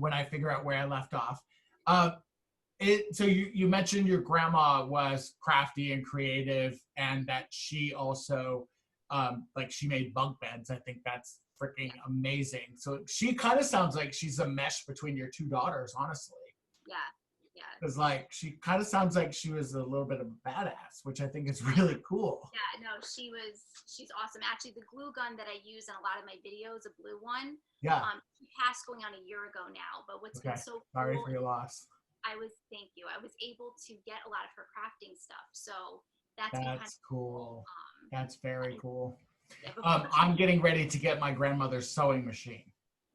when I figure out where I left off. So you mentioned your grandma was crafty and creative, and that she also like she made bunk beds. I think that's freaking amazing. So she kind of sounds like she's a mesh between your two daughters, honestly. Yeah, yeah. Because like she kind of sounds like she was a little bit of a badass, which I think is really cool. Yeah, no, she's awesome. Actually, the glue gun that I use in a lot of my videos, a blue one, Yeah. She passed going on a year ago now. But what's been so Sorry cool, for your loss. thank you. I was able to get a lot of her crafting stuff. So that's cool. That's very cool. Yeah, I'm getting ready to get my grandmother's sewing machine.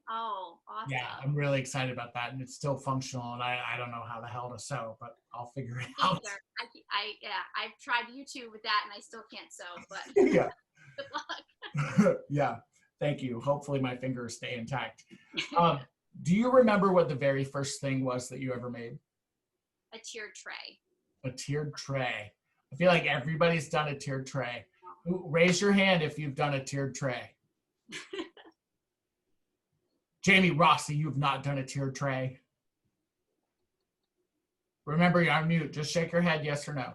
Oh, awesome. Yeah, I'm really excited about that, and it's still functional, and I don't know how the hell to sew, but I'll figure it out. I've tried YouTube with that, and I still can't sew, but yeah. Good luck. Yeah, thank you. Hopefully my fingers stay intact. Do you remember what the very first thing was that you ever made? A tiered tray. A tiered tray. I feel like everybody's done a tiered tray. Raise your hand if you've done a tiered tray. Jamie Rossi, you've not done a tiered tray. Remember, you're on mute. Just shake your head, yes or no.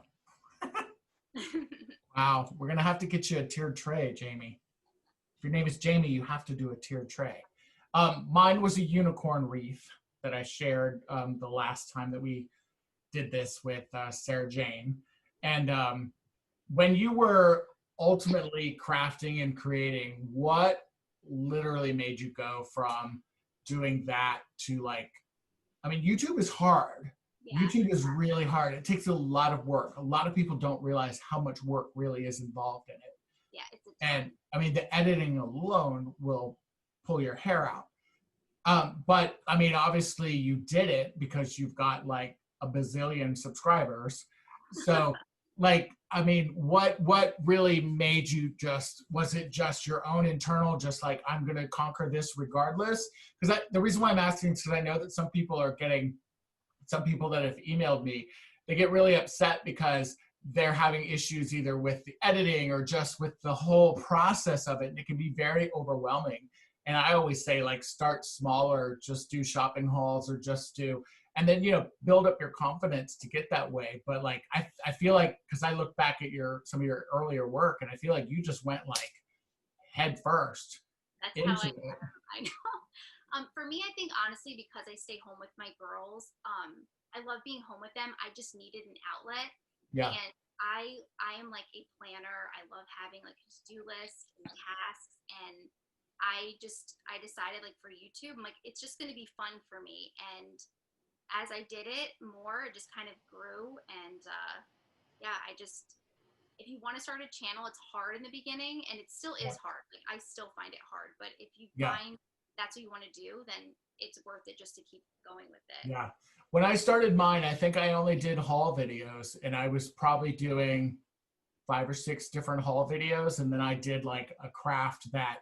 Wow, we're gonna have to get you a tiered tray, Jamie. If your name is Jamie, you have to do a tiered tray. Mine was a unicorn wreath that I shared the last time that we did this with Sarah Jane. And when you were ultimately crafting and creating, what literally made you go from doing that to like, I mean, YouTube is hard. Yeah. YouTube is really hard. It takes a lot of work. A lot of people don't realize how much work really is involved in it. Yeah, and I mean, the editing alone will pull your hair out. But I mean, obviously you did it because you've got like a bazillion subscribers. So like, I mean, what really made you was it just your own internal, just like, I'm going to conquer this regardless? Because the reason why I'm asking is because I know that some people that have emailed me, they get really upset because they're having issues either with the editing or just with the whole process of it. And it can be very overwhelming. And I always say, like, start smaller, just do shopping hauls or and then, build up your confidence to get that way. But like, I feel like, because I look back at some of your earlier work, and I feel like you just went like head first. That's how I know. For me, I think honestly, because I stay home with my girls, I love being home with them. I just needed an outlet. Yeah. And I am like a planner. I love having like a to-do list and tasks. And I decided, like, for YouTube, I'm like, it's just going to be fun for me. And as I did it more, it just kind of grew. And if you want to start a channel, it's hard in the beginning, and it still is hard. Like, I still find it hard, but if you find that's what you want to do, then it's worth it just to keep going with it. Yeah. When I started mine, I think I only did haul videos, and I was probably doing 5 or 6 different haul videos. And then I did like a craft that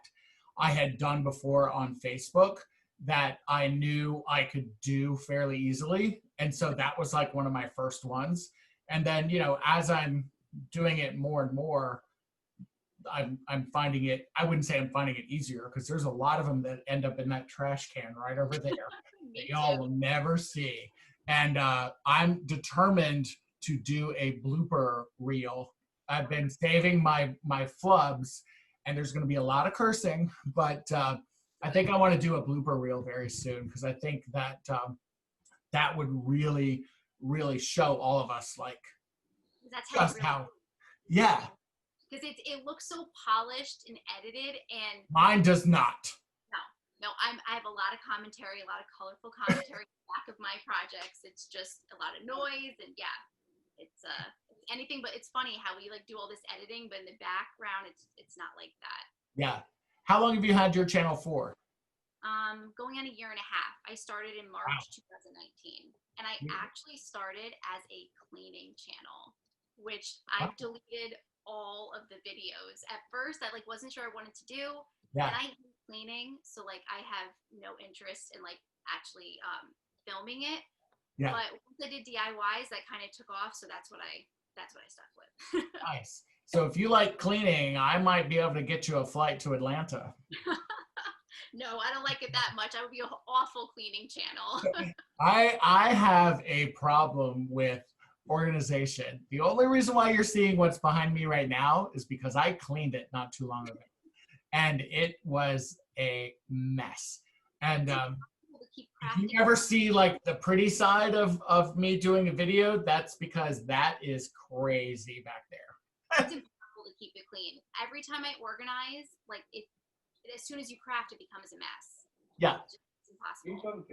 I had done before on Facebook that I knew I could do fairly easily. And so that was like one of my first ones. And then, as I'm doing it more and more, I'm finding it, I wouldn't say I'm finding it easier, because there's a lot of them that end up in that trash can right over there that y'all will never see. And I'm determined to do a blooper reel. I've been saving my flubs, and there's going to be a lot of cursing, but I think I want to do a blooper reel very soon, because I think that that would really, really show all of us, like, that's how yeah. Because it looks so polished and edited, and mine does not. No, I have a lot of commentary, a lot of colorful commentary in the back of my projects. It's just a lot of noise, and it's anything but. It's funny how we like do all this editing, but in the background, it's not like that. Yeah. How long have you had your channel for? Going on a year and a half. I started in March 2019, and I actually started as a cleaning channel, which I've deleted all of the videos. At first, I like wasn't sure I wanted to do, and I hate cleaning, so like I have no interest in like actually filming it. Yeah. But once I did DIYs, that kind of took off, so that's what I stuck with. Nice. So if you like cleaning, I might be able to get you a flight to Atlanta. No, I don't like it that much. I would be an awful cleaning channel. I have a problem with organization. The only reason why you're seeing what's behind me right now is because I cleaned it not too long ago, and it was a mess. And To keep if you crafting. ever see like the pretty side of me doing a video, that's because that is crazy back there. It's impossible to keep it clean. Every time I organize, like as soon as you craft, it becomes a mess. Yeah. It's impossible.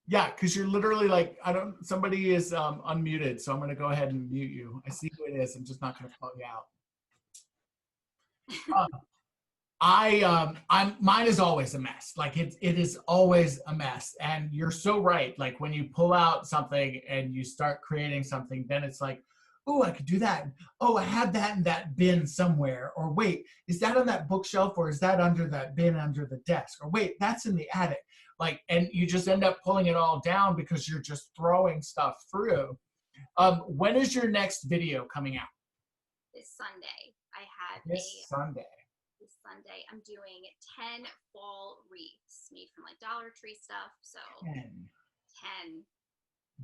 Yeah, because you're literally like, somebody is unmuted, so I'm going to go ahead and mute you. I see who it is. I'm just not going to call you out. Mine is always a mess. Like it is always a mess. And you're so right. Like when you pull out something and you start creating something, then it's like, oh, I could do that. Oh, I had that in that bin somewhere. Or wait, is that on that bookshelf, or is that under that bin under the desk? Or wait, that's in the attic. Like, and you just end up pulling it all down because you're just throwing stuff through. When is your next video coming out? This Sunday, I have Sunday. This Sunday, I'm doing 10 fall wreaths made from like Dollar Tree stuff. So 10.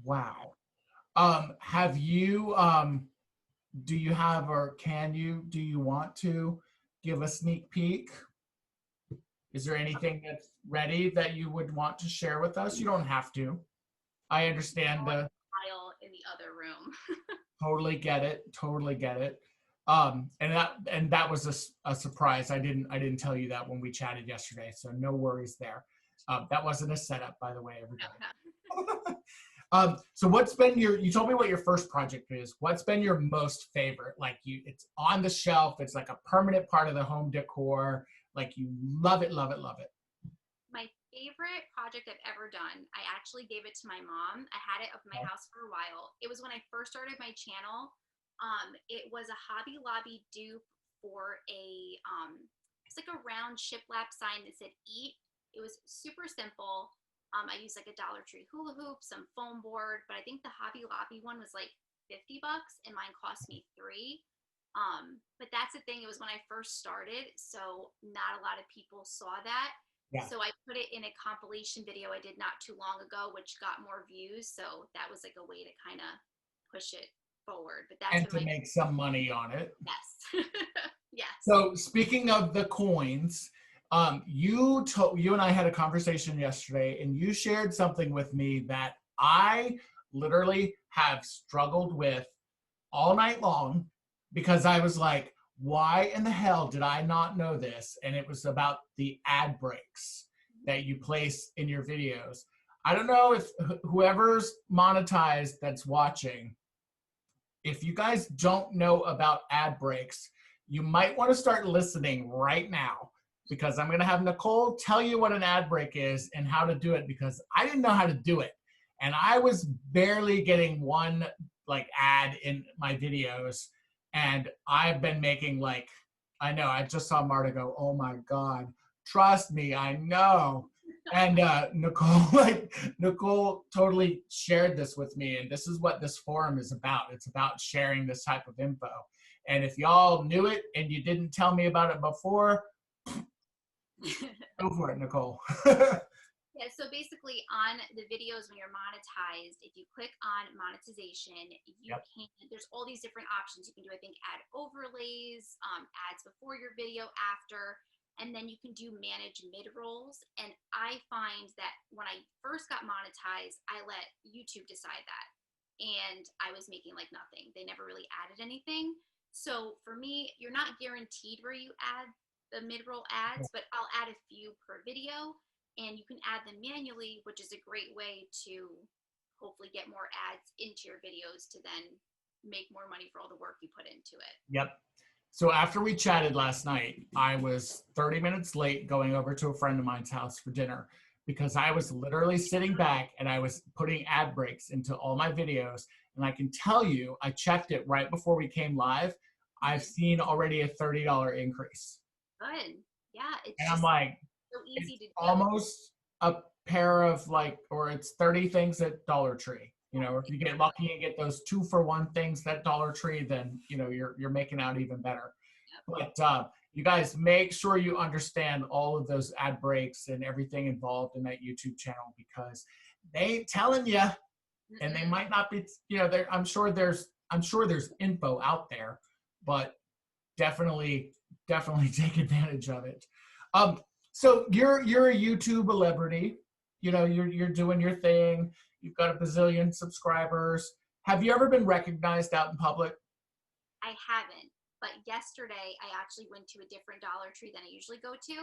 Wow. Have you, do you have, or do you want to give a sneak peek? Is there anything that's ready that you would want to share with us? You don't have to. I understand the file in the other room. Totally get it. Totally get it. And that was a surprise. I didn't tell you that when we chatted yesterday, so no worries there. That wasn't a setup, by the way, everybody. So what's been you told me what your first project is. What's been your most favorite? Like it's on the shelf. It's like a permanent part of the home decor. Like you love it, love it, love it. My favorite project I've ever done, I actually gave it to my mom. I had it up in my house for a while. It was when I first started my channel. It was a Hobby Lobby dupe for it's like a round shiplap sign that said "Eat." It was super simple. I used like a Dollar Tree hula hoop, some foam board, but I think the Hobby Lobby one was like $50 and mine cost me $3. But that's the thing, it was when I first started, so not a lot of people saw that. Yeah. So I put it in a compilation video I did not too long ago, which got more views. So that was like a way to kind of push it forward. But that's and to make some money on it. Yes. Yes. So speaking of the coins, you and I had a conversation yesterday, and you shared something with me that I literally have struggled with all night long, because I was like, why in the hell did I not know this? And it was about the ad breaks that you place in your videos. I don't know if whoever's monetized that's watching, if you guys don't know about ad breaks, you might want to start listening right now, because I'm going to have Nicole tell you what an ad break is and how to do it, because I didn't know how to do it. And I was barely getting one like ad in my videos. And I've been making like, I know, I just saw Marta go, oh my God, trust me, I know. And Nicole totally shared this with me. And this is what this forum is about. It's about sharing this type of info. And if y'all knew it and you didn't tell me about it before, go for it, Nicole. Yeah, so basically on the videos when you're monetized, if you click on monetization, you can, there's all these different options. You can do, I think, ad overlays, ads before your video, after, and then you can do manage mid-rolls. And I find that when I first got monetized, I let YouTube decide that. And I was making like nothing. They never really added anything. So for me, you're not guaranteed where you add the mid-roll ads, but I'll add a few per video. And you can add them manually, which is a great way to hopefully get more ads into your videos to then make more money for all the work you put into it. Yep. So after we chatted last night, I was 30 minutes late going over to a friend of mine's house for dinner, because I was literally sitting back and I was putting ad breaks into all my videos. And I can tell you, I checked it right before we came live. I've seen already a $30 increase. Good. Yeah. And I'm like, so easy to do. Almost a pair of like, or it's 30 things at Dollar Tree. You know, if you get lucky and get those 2-for-1 things at Dollar Tree, then you know you're making out even better. But you guys make sure you understand all of those ad breaks and everything involved in that YouTube channel, because they ain't telling you, and they might not be, I'm sure there's info out there, but definitely take advantage of it. So you're a YouTube celebrity, you're doing your thing. You've got a bazillion subscribers. Have you ever been recognized out in public? I haven't, but yesterday I actually went to a different Dollar Tree than I usually go to,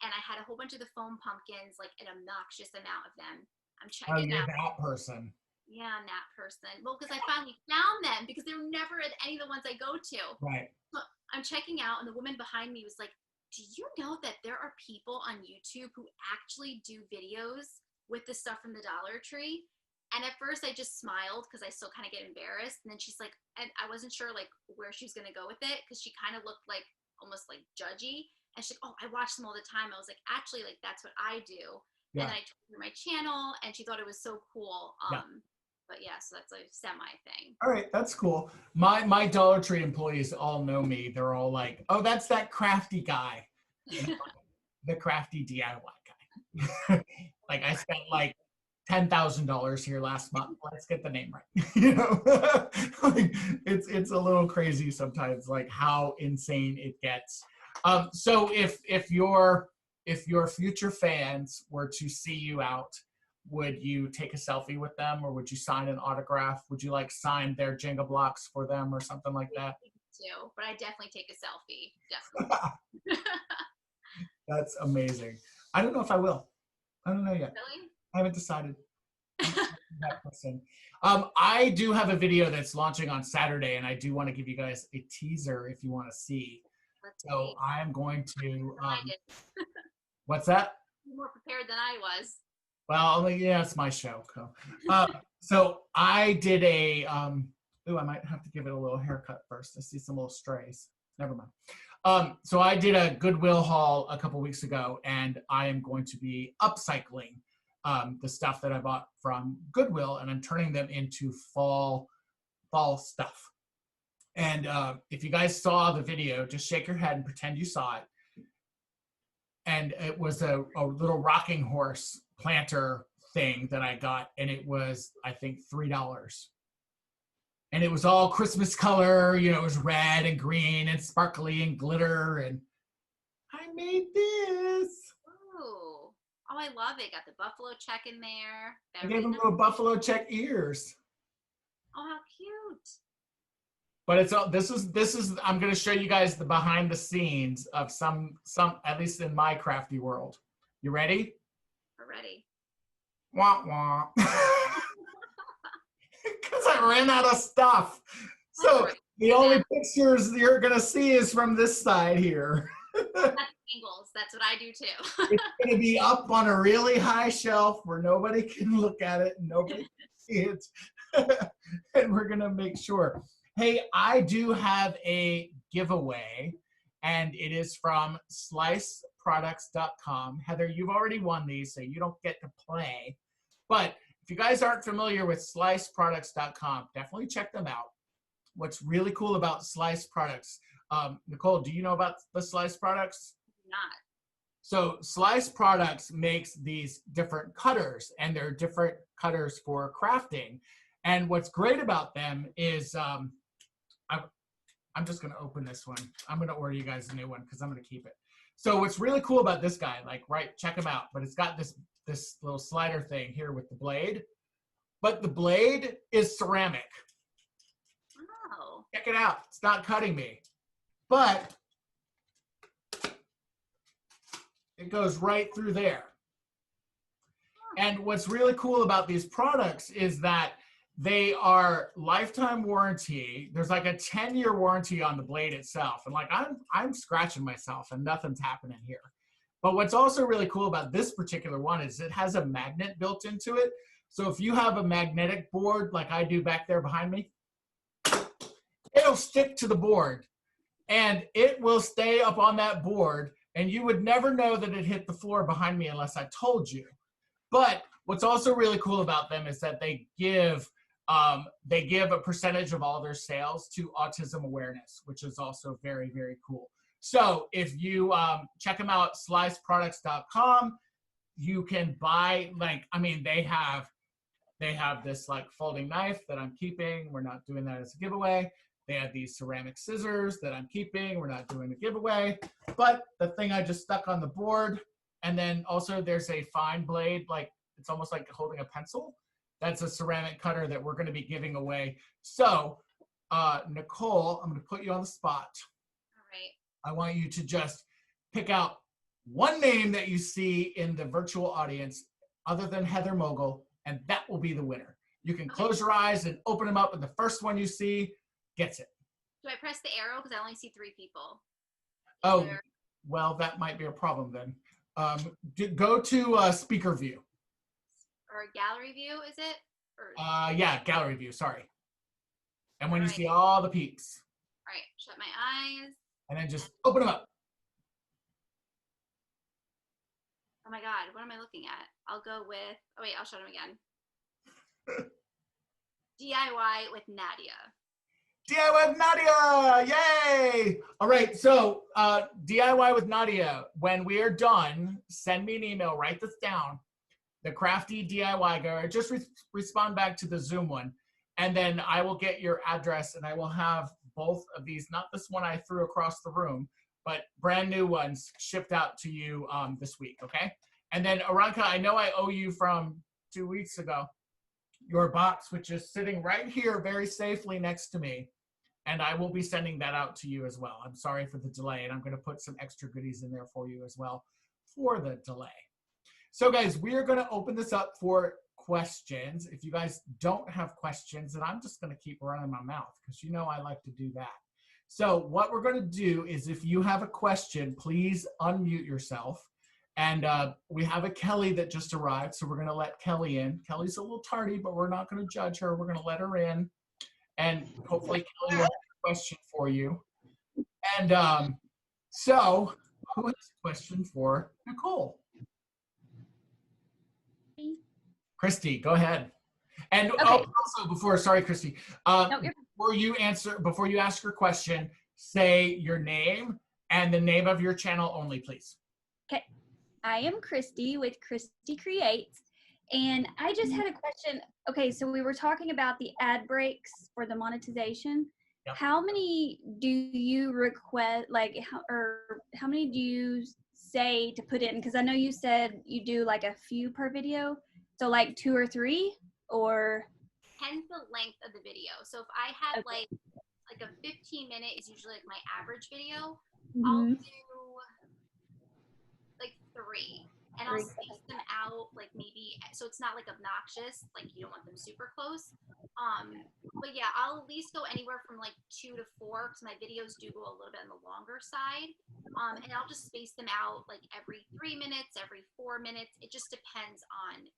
and I had a whole bunch of the foam pumpkins, like an obnoxious amount of them. I'm checking you're out. that person. Yeah, I'm that person. Well, because I finally found them, because they were never at any of the ones I go to. Right. So I'm checking out, and the woman behind me was like, do you know that there are people on YouTube who actually do videos with the stuff from the Dollar Tree? And at first I just smiled because I still kind of get embarrassed. And then she's like, and I wasn't sure like where she was going to go with it, because she kind of looked like almost like judgy. And she's like, oh, I watch them all the time. I was like, actually, like that's what I do. Yeah. And I told her my channel, and she thought it was so cool. But yeah, so that's a semi thing. All right, that's cool. My Dollar Tree employees all know me. They're all like, oh, that's that crafty guy. The crafty DIY guy. Like I spent like $10,000 here last month. Let's get the name right. Like, it's a little crazy sometimes, like how insane it gets. So if your future fans were to see you out, would you take a selfie with them, or would you sign an autograph? Would you like sign their Jenga blocks for them or something like that? Too, but I definitely take a selfie. Definitely. That's amazing. I don't know if I will. I don't know yet. Really? I haven't decided. That person. I do have a video that's launching on Saturday, and I do want to give you guys a teaser if you want to see. So I'm going to. What's that? You're more prepared than I was. Well, yeah, it's my show. So I did a. I might have to give it a little haircut first. I see some little strays. Never mind. So I did a Goodwill haul a couple weeks ago, and I am going to be upcycling the stuff that I bought from Goodwill, and I'm turning them into fall stuff. And if you guys saw the video, just shake your head and pretend you saw it. And it was a little rocking horse planter thing that I got, and it was, I think, $3. And it was all Christmas color, it was red and green and sparkly and glitter, and I made this. Oh, I love it. Got the buffalo check in there. I gave him little buffalo check ears. Oh, how cute. But it's all, this is I'm going to show you guys the behind the scenes of some at least in my crafty world. You ready? We're ready. Wah wah. Because I ran out of stuff. So the only pictures you're going to see is from this side here. That's angles. That's what I do too. It's going to be up on a really high shelf where nobody can look at it and nobody can see it. And we're going to make sure. Hey, I do have a giveaway, and it is from sliceproducts.com. Heather, you've already won these, so you don't get to play. But if you guys aren't familiar with sliceproducts.com, definitely check them out. What's really cool about Slice Products, Nicole, do you know about the Slice Products? Not. So Slice Products makes these different cutters, and they're different cutters for crafting. And what's great about them is, I'm just going to open this one. I'm going to order you guys a new one because I'm going to keep it. So what's really cool about this guy, check him out, but it's got this little slider thing here with the blade, but the blade is ceramic. Oh. Check it out. It's not cutting me, but it goes right through there. And what's really cool about these products is that they are lifetime warranty. There's like a 10-year warranty on the blade itself. And I'm scratching myself and nothing's happening here. But what's also really cool about this particular one is it has a magnet built into it. So if you have a magnetic board like I do back there behind me, it'll stick to the board and it will stay up on that board, and you would never know that it hit the floor behind me unless I told you. But what's also really cool about them is that they give they give a percentage of all their sales to autism awareness, which is also very, very cool. So if you check them out, sliceproducts.com, you can buy, like, I mean, they have this like folding knife that I'm keeping. We're not doing that as a giveaway. They have these ceramic scissors that I'm keeping. We're not doing a giveaway. But the thing I just stuck on the board, and then also there's a fine blade, like it's almost like holding a pencil. That's a ceramic cutter that we're going to be giving away. So, Nicole, I'm going to put you on the spot. All right. I want you to just pick out one name that you see in the virtual audience other than Heather Mogul, and that will be the winner. You can close your eyes and open them up, and the first one you see gets it. Do I press the arrow? Because I only see 3 people. Oh, well, that might be a problem then. Go to speaker view. Or gallery view, is it? Or... yeah, gallery view, sorry. And when you see all the peeps. All right, shut my eyes. And then just open them up. Oh my God, what am I looking at? I'll go with, oh wait, I'll show them again. DIY with Nadia. DIY with Nadia, yay! All right, so DIY with Nadia, when we are done, send me an email, write this down. The Crafty DIY guy, just respond back to the Zoom one. And then I will get your address and I will have both of these, not this one I threw across the room, but brand new ones shipped out to you this week, okay? And then Aranka, I know I owe you from 2 weeks ago, your box, which is sitting right here very safely next to me. And I will be sending that out to you as well. I'm sorry for the delay, and I'm gonna put some extra goodies in there for you as well for the delay. So guys, we are gonna open this up for questions. If you guys don't have questions, then I'm just gonna keep running my mouth because you know I like to do that. So what we're gonna do is if you have a question, please unmute yourself. And we have a Kelly that just arrived, so we're gonna let Kelly in. Kelly's a little tardy, but we're not gonna judge her. We're gonna let her in. And hopefully Kelly will have a question for you. And so who has a question for Nicole? Christy, go ahead. And okay. Also before, sorry, Christy, No, before you ask your question, say your name and the name of your channel only, please. Okay. I am Christy with Christy Creates, and I just had a question. Okay, so we were talking about the ad breaks for the monetization. Yep. How many do you request, like, how many do you say to put in? Because I know you said you do like a few per video. So like 2 or 3, or? Depends the length of the video. So if I have like a 15-minute is usually like my average video, I'll do like 3. And I'll space them out like maybe, so it's not like obnoxious, like you don't want them super close. But yeah, I'll at least go anywhere from like 2 to 4 because my videos do go a little bit on the longer side. And I'll just space them out like every 3 minutes, every 4 minutes. It just depends on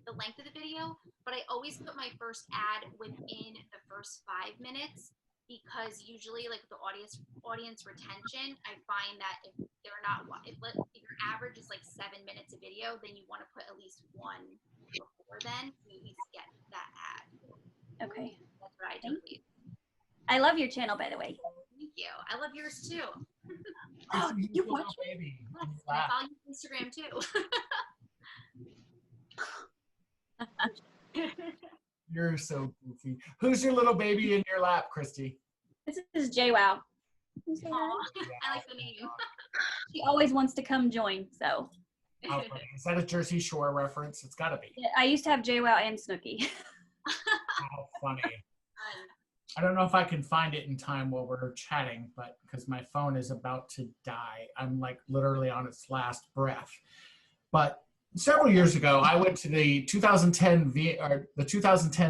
the length of the video. But I always put my first ad within the first 5 minutes because usually like the audience retention, I find that if they're not, if your average is like 7 minutes a video, then you want to put at least 1 before then to at least get that ad. Okay. That's what I do. I love your channel, by the way. Thank you. I love yours too. Oh, you watch it? Baby. Yes, I follow you on Instagram too. You're so goofy. Who's your little baby in your lap, Christy? This is JWoww. I like the name. She always wants to come join, so. How funny. Is that a Jersey Shore reference? It's gotta be. Yeah, I used to have JWoww and Snooki. How funny. I don't know if I can find it in time while we're chatting, but because my phone is about to die. I'm like literally on its last breath. But several years ago, I went to the 2010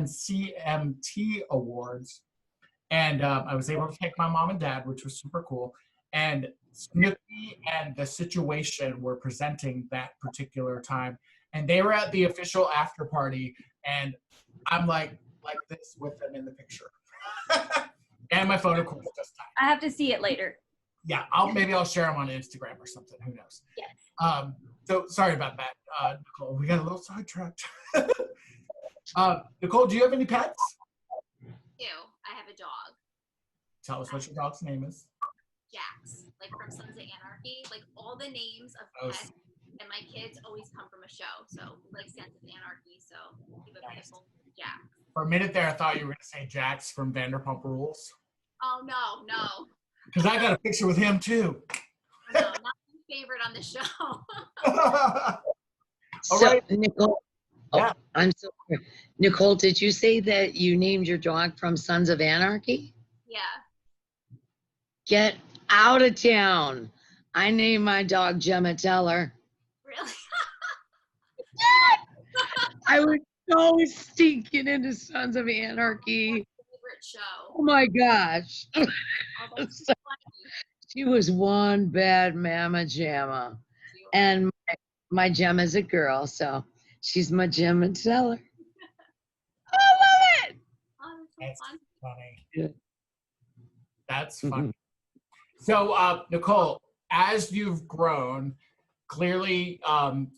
CMT Awards, and I was able to take my mom and dad, which was super cool. And Snooki and The Situation were presenting that particular time, and they were at the official after party, and I'm like this with them in the picture. And my phone, of course, just died. I have to see it later. Yeah, maybe I'll share them on Instagram or something. Who knows? Yes. So sorry about that, Nicole. We got a little sidetracked. Nicole, do you have any pets? Ew, I have a dog, Tell us what your dog's name is. Jax, like from Sons of Anarchy. Like all the names of Oh, pets and my kids always come from a show. So like Sons of Anarchy. So we have a nice. pitbull, Jax. For a minute there, I thought you were going to say Jax from Vanderpump Rules. Oh no. Because I got a picture with him too. No, not my favorite on the show. All So, right. Nicole, Yeah. I'm sorry. Nicole, did you say that you named your dog from Sons of Anarchy? Yeah. Get out of town. I named my dog Gemma Teller. Really? I was so stinking into Sons of Anarchy. Favorite show. Oh my gosh. Oh, that's So- funny. She was one bad mama jamma. And my Gemma's a girl, so she's my Gemma Teller. I love it. Oh, that's That's so fun. funny. Yeah. That's funny. So, Nicole, as you've grown, clearly,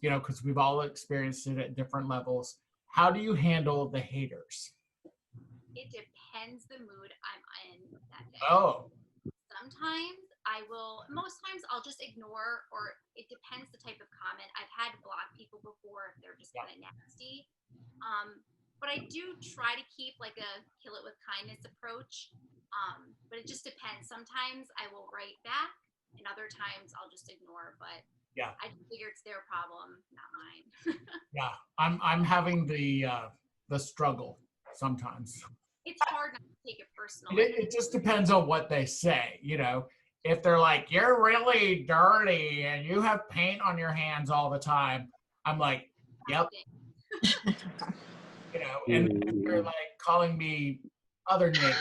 because we've all experienced it at different levels, how do you handle the haters? It depends the mood I'm in that day. Oh, Sometimes most times I'll just ignore, or it depends the type of comment. I've had block people before if they're just kind of nasty. But I do try to keep like a kill it with kindness approach. But it just depends. Sometimes I will write back, and other times I'll just ignore. But yeah, I figure it's their problem, not mine. yeah. I'm having the struggle sometimes. It's hard not to take it personal. It just depends on what they say, If they're like, you're really dirty and you have paint on your hands all the time, I'm like, yep. And if they're like calling me other names,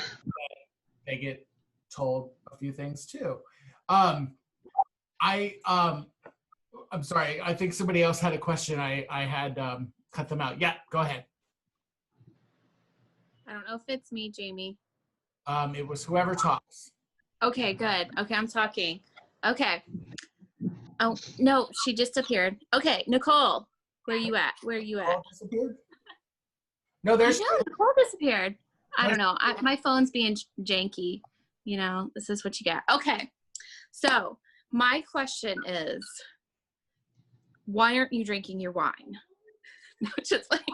they get told a few things too. I'm sorry. I think somebody else had a question. I had cut them out. Yeah, go ahead. I don't know if it's me, Jamie. It was whoever talks. Okay, good. Okay, I'm talking. Okay. Oh, no, she just appeared. Okay, Nicole, where you at? Where you at? Nicole disappeared? No, there's. No, Nicole disappeared. I don't know. My phone's being janky. This is what you get. Okay. So my question is, why aren't you drinking your wine? Just like,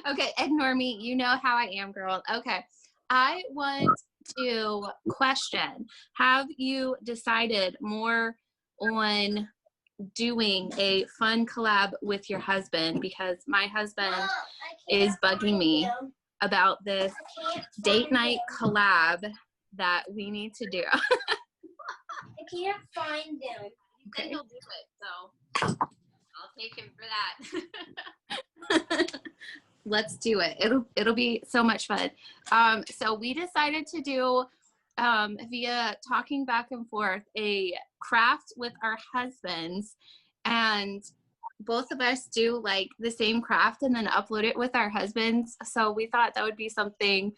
okay, ignore me. You know how I am, girl. Okay. I want to question, have you decided more on doing a fun collab with your husband? Because my husband is bugging me about this date night collab that we need to do. I can't find them. Then he'll do it, so I'll take him for that. Let's do it. It'll be so much fun. So we decided to do via talking back and forth a craft with our husbands, and both of us do like the same craft and then upload it with our husbands. So we thought that would be something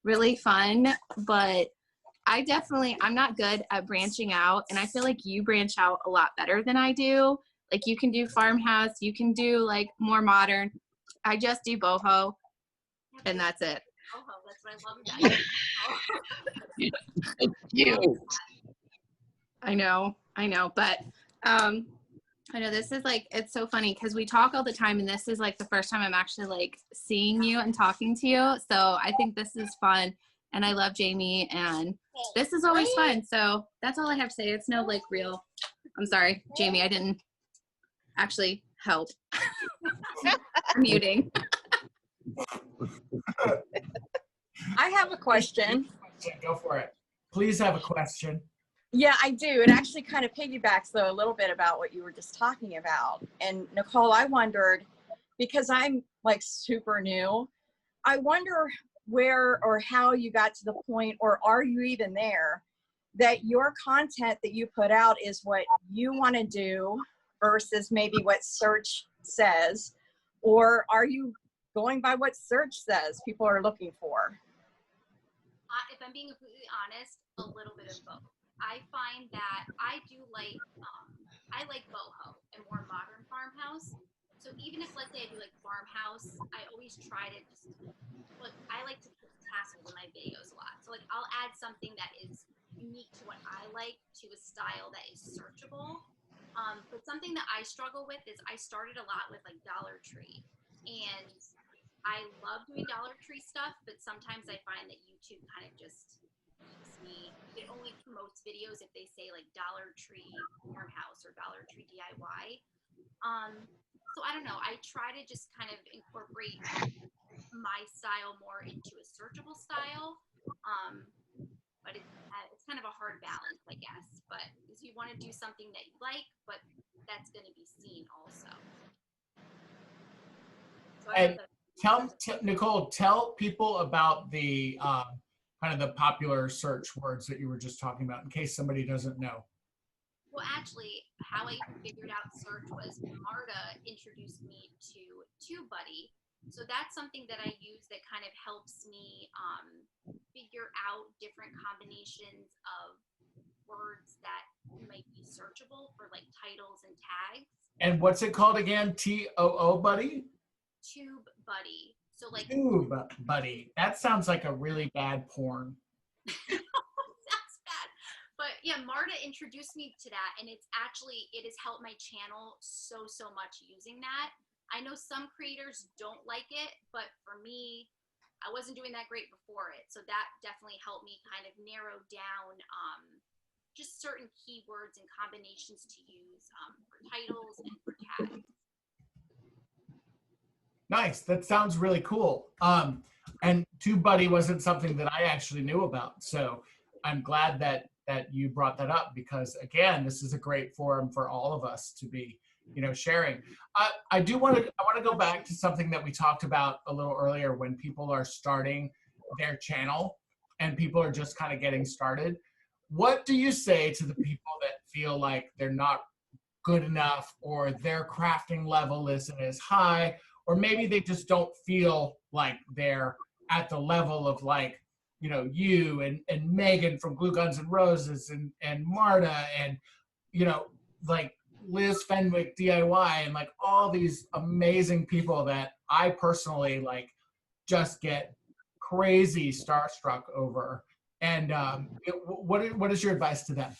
really fun, but I'm not good at branching out, and I feel like you branch out a lot better than I do. Like you can do farmhouse, you can do like more modern. I just do boho, and that's it. Oh, that's what I love about you. Cute. I know, but I know this is like, it's so funny because we talk all the time, and this is like the first time I'm actually like seeing you and talking to you. So I think this is fun, and I love Jamie, and this is always fun. So that's all I have to say. It's no like real, I'm sorry, Jamie, I didn't actually help. Muting. I have a question. Go for it. Please have a question. Yeah, I do. It actually kind of piggybacks, though, a little bit about what you were just talking about. And Nicole, I wondered, because I'm like super new, I wonder where or how you got to the point, or are you even there, that your content that you put out is what you want to do versus maybe what search says, or are you going by what search says people are looking for? If I'm being completely honest, a little bit of both. I find that I do like, I like boho and more modern farmhouse, So even if, let's say I do like farmhouse, I always try to just, look, I like to put tassels in my videos a lot. So like I'll add something that is unique to what I like to a style that is searchable. But something that I struggle with is I started a lot with like Dollar Tree, and I love doing Dollar Tree stuff, but sometimes I find that YouTube kind of just keeps me, it only promotes videos if they say like Dollar Tree farmhouse or Dollar Tree DIY. So I don't know. I try to just kind of incorporate my style more into a searchable style. Um, but it's kind of a hard balance, I guess. But because you want to do something that you like, but that's going to be seen also. So And Nicole, tell people about the kind of the popular search words that you were just talking about, in case somebody doesn't know. Well, actually, how I figured out search was Marta introduced me to TubeBuddy. So that's something that I use that kind of helps me figure out different combinations of words that might be searchable for like titles and tags. And what's it called again? TOO Buddy? TubeBuddy. So like Tube Buddy. That sounds like a really bad porn. That's bad. But yeah, Marta introduced me to that, and it has helped my channel so much using that. I know some creators don't like it, but for me, I wasn't doing that great before it. So that definitely helped me kind of narrow down just certain keywords and combinations to use for titles and for tags. Nice. That sounds really cool. And TubeBuddy wasn't something that I actually knew about. So I'm glad that you brought that up, because again, this is a great forum for all of us to be, sharing. I want to go back to something that we talked about a little earlier, when people are starting their channel and people are just kind of getting started. What do you say to the people that feel like they're not good enough, or their crafting level isn't as high, or maybe they just don't feel like they're at the level of like, you and Megan from Glue Guns and Roses and Marta and, like Liz Fenwick DIY and like all these amazing people that I personally like just get crazy starstruck over. And what is your advice to them?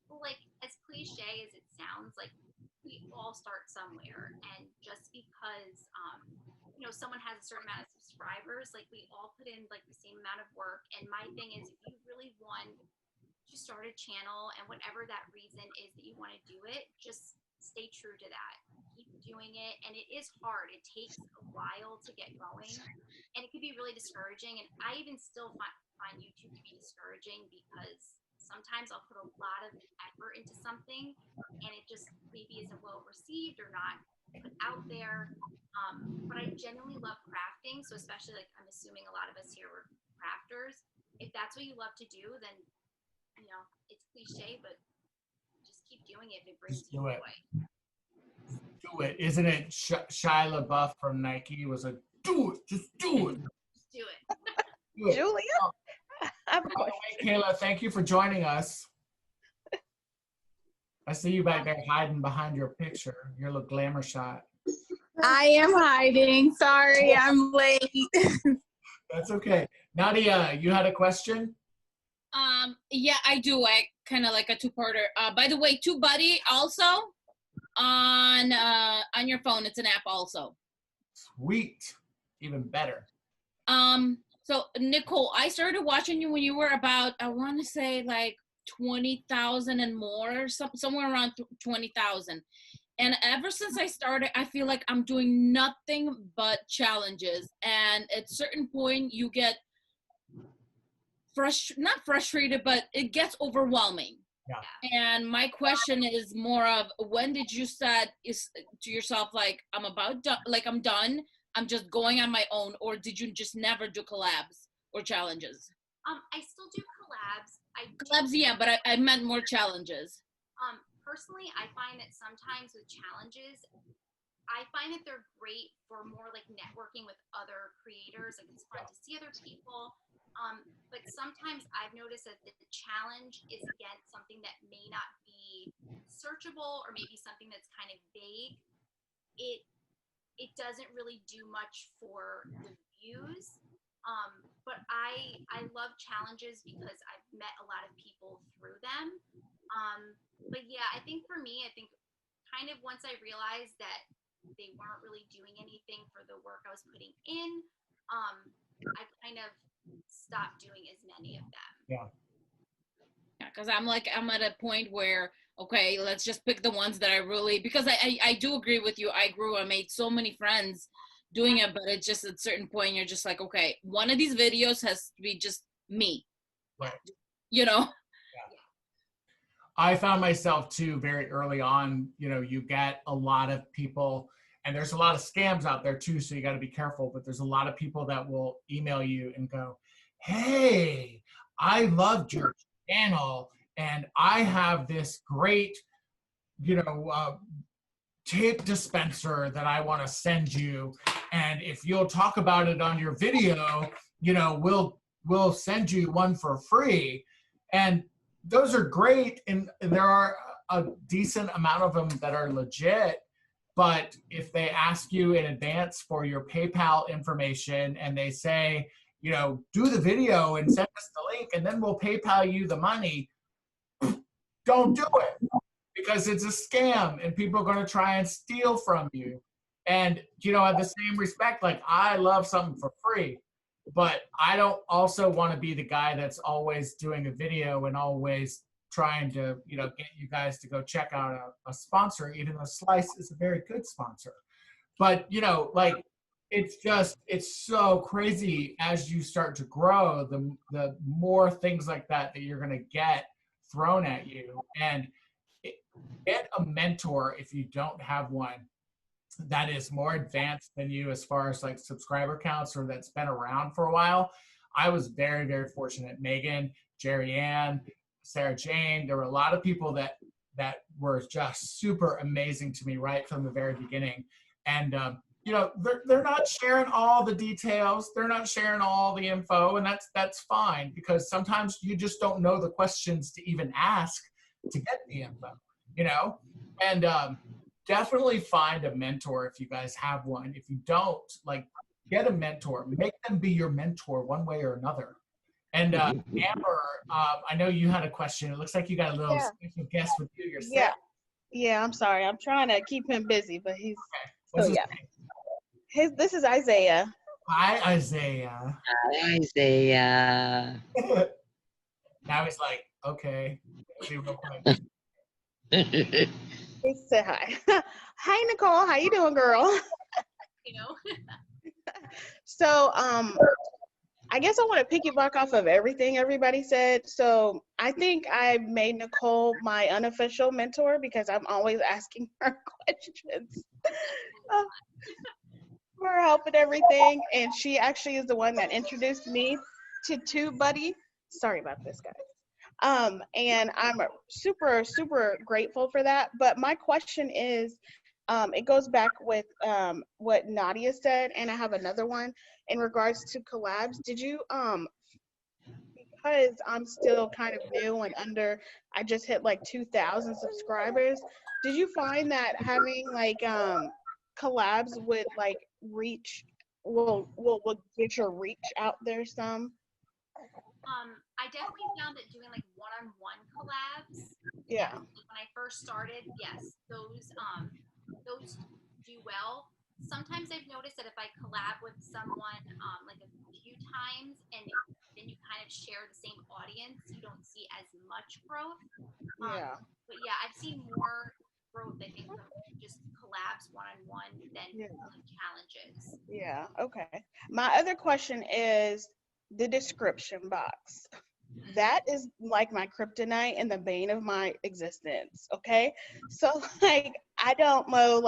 Well, like as cliche as it sounds, like we all start somewhere, and just because someone has a certain amount of subscribers, like we all put in like the same amount of work. And my thing is, if you really want to start a channel, and whatever that reason is that you want to do it, just stay true to that. Keep doing it. And it is hard. It takes a while to get going, and it could be really discouraging. And I even still find YouTube to be discouraging, because sometimes I'll put a lot of effort into something and it just maybe isn't well received or not put out there. But I genuinely love crafting. So especially, like, I'm assuming a lot of us here were crafters. If that's what you love to do, then, it's cliche, but just keep doing it if it brings you joy. Do it. Isn't it Shia LaBeouf from Nike was like, do it, just do it. Just do it. Do it. Julia? By the way, Kayla, thank you for joining us. I see you back there hiding behind your picture, your little glamour shot. I am hiding. Sorry, I'm late. That's okay. Nadia, you had a question? Yeah, I do. I kind of like a two-parter. By the way, TubeBuddy also on your phone. It's an app also. Sweet. Even better. So Nicole, I started watching you when you were about, I want to say like 20,000 and more, somewhere around 20,000. And ever since I started, I feel like I'm doing nothing but challenges. And at a certain point, you get not frustrated, but it gets overwhelming. Yeah. And my question is more of, when did you set to yourself, like, I'm done, I'm just going on my own, or did you just never do collabs or challenges? I still do collabs. Collabs, yeah, but I meant more challenges. Personally, I find that sometimes with challenges, I find that they're great for more like networking with other creators. Like, it's fun to see other people. But sometimes I've noticed that the challenge is, again, something that may not be searchable, or maybe something that's kind of vague. it doesn't really do much for the views. But I love challenges because I've met a lot of people through them. But yeah, I think for me, I think kind of once I realized that they weren't really doing anything for the work I was putting in, I kind of stopped doing as many of them. Yeah. Yeah, because I'm at a point where, okay, let's just pick the ones that I really, because I do agree with you. I made so many friends doing it, but it's just at a certain point you're just like, okay, one of these videos has to be just me. Right. You know? I found myself too very early on, you get a lot of people, and there's a lot of scams out there too, so you got to be careful, but there's a lot of people that will email you and go, hey, I loved your channel and I have this great, tape dispenser that I want to send you. And if you'll talk about it on your video, we'll send you one for free. And those are great. And there are a decent amount of them that are legit. But if they ask you in advance for your PayPal information and they say, do the video and send us the link and then we'll PayPal you the money, don't do it, because it's a scam and people are going to try and steal from you. And, at the same respect, like, I love something for free, but I don't also want to be the guy that's always doing a video and always trying to, get you guys to go check out a sponsor, even though Slice is a very good sponsor. But, it's so crazy as you start to grow, the more things like that you're going to get thrown at you. And get a mentor if you don't have one that is more advanced than you as far as like subscriber counts or that's been around for a while. I was very, very fortunate. Megan, Jerry Ann, Sarah Jane, there were a lot of people that were just super amazing to me right from the very beginning. And, they're not sharing all the details. They're not sharing all the info, and that's fine, because sometimes you just don't know the questions to even ask to get the info, and definitely find a mentor if you guys have one. If you don't, get a mentor. Make them be your mentor one way or another. And Amber, I know you had a question. It looks like you got a little special guest with you yourself. Yeah, I'm sorry. I'm trying to keep him busy, but he's Okay. What's his name? This is Isaiah. Hi, Isaiah. Hi, Isaiah. Now he's like, okay. See real quick. He said hi. Hi, Nicole. How you doing, girl? So, I guess I want to piggyback off of everything everybody said. So I think I made Nicole my unofficial mentor because I'm always asking her questions for help and everything. And she actually is the one that introduced me to TubeBuddy. Sorry about this, guys. And I'm super, super grateful for that. But my question is, it goes back with what Nadia said, and I have another one in regards to collabs. Did you, because I'm still kind of new and I just hit like 2,000 subscribers. Did you find that having collabs would will get your reach out there some? I definitely found that doing one-on-one collabs. Yeah. When I first started, yes, those do well. Sometimes I've noticed that if I collab with someone a few times and then you kind of share the same audience, you don't see as much growth. Yeah. But yeah, I've seen more growth, I think, from just collabs one-on-one than challenges. Yeah. Okay. My other question is the description box. That is like my kryptonite and the bane of my existence. Okay. So I don't know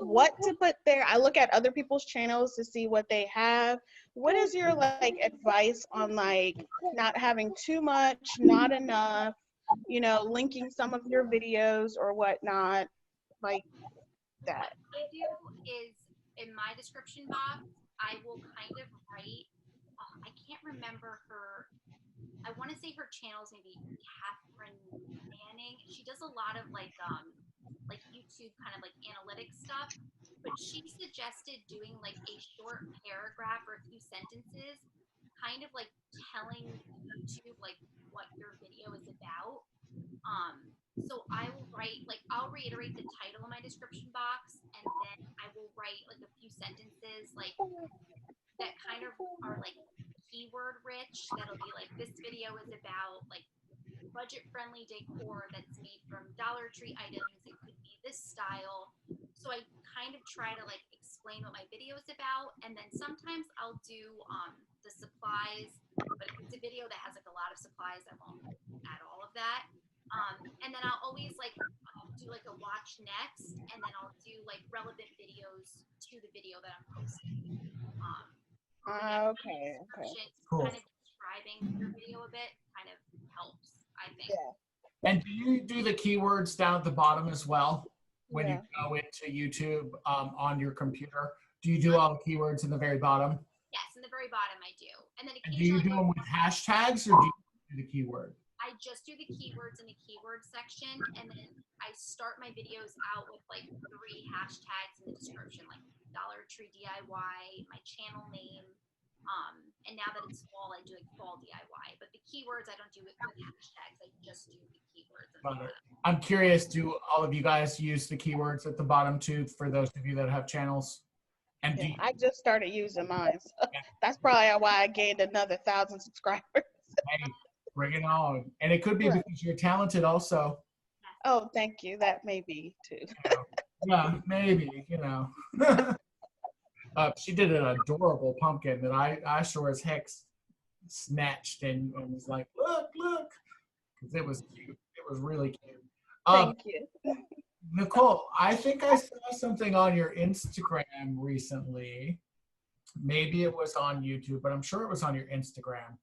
what to put there. I look at other people's channels to see what they have. What is your advice on not having too much, not enough, linking some of your videos or whatnot, like that? What I do is in my description box, I will kind of write, I can't remember her, I want to say her channel is maybe Catherine Manning. She does a lot of YouTube kind of analytics stuff. but she suggested doing like a short paragraph or a few sentences, kind of like telling YouTube like what your video is about. So I will write, like, I'll reiterate the title in my description box, and then I will write like a few sentences like that kind of are like keyword rich. That'll be like, this video is about like budget friendly decor that's made from Dollar Tree items. It could be this style. So I kind of try to like explain what my video is about, and then sometimes I'll do the supplies, but if it's a video that has like a lot of supplies, I won't add all of that. And then I'll always like do like a watch next, and then I'll do like relevant videos to the video that I'm posting. Okay. Cool. Kind of describing your video a bit kind of helps, I think. Yeah. And do you do the keywords down at the bottom as well when Yeah. you go into YouTube on your computer? Do you do all the keywords in the very bottom? Yes, in the very bottom I do. And then And do you occasionally do them with hashtags or do you do the keyword? I just do the keywords in the keyword section, and then I start my videos out with like 3 hashtags in the description, like Dollar Tree DIY, my channel name, and now that it's fall, I do like fall DIY. But the keywords I don't do it with hashtags. I just do the keywords. I'm curious, do all of you guys use the keywords at the bottom too, for those of you that have channels? And do Yeah, you, I just started using mine. So that's probably why I gained another 1,000 subscribers. hey, bring it on. And it could be Right. because you're talented also. Oh, thank you. That may be too. Yeah, maybe, you know. She did an adorable pumpkin that I sure as heck snatched and was like, look, because it was cute. It was really cute. Thank you. Nicole, I think I saw something on your Instagram recently. Maybe it was on YouTube, but I'm sure it was on your Instagram.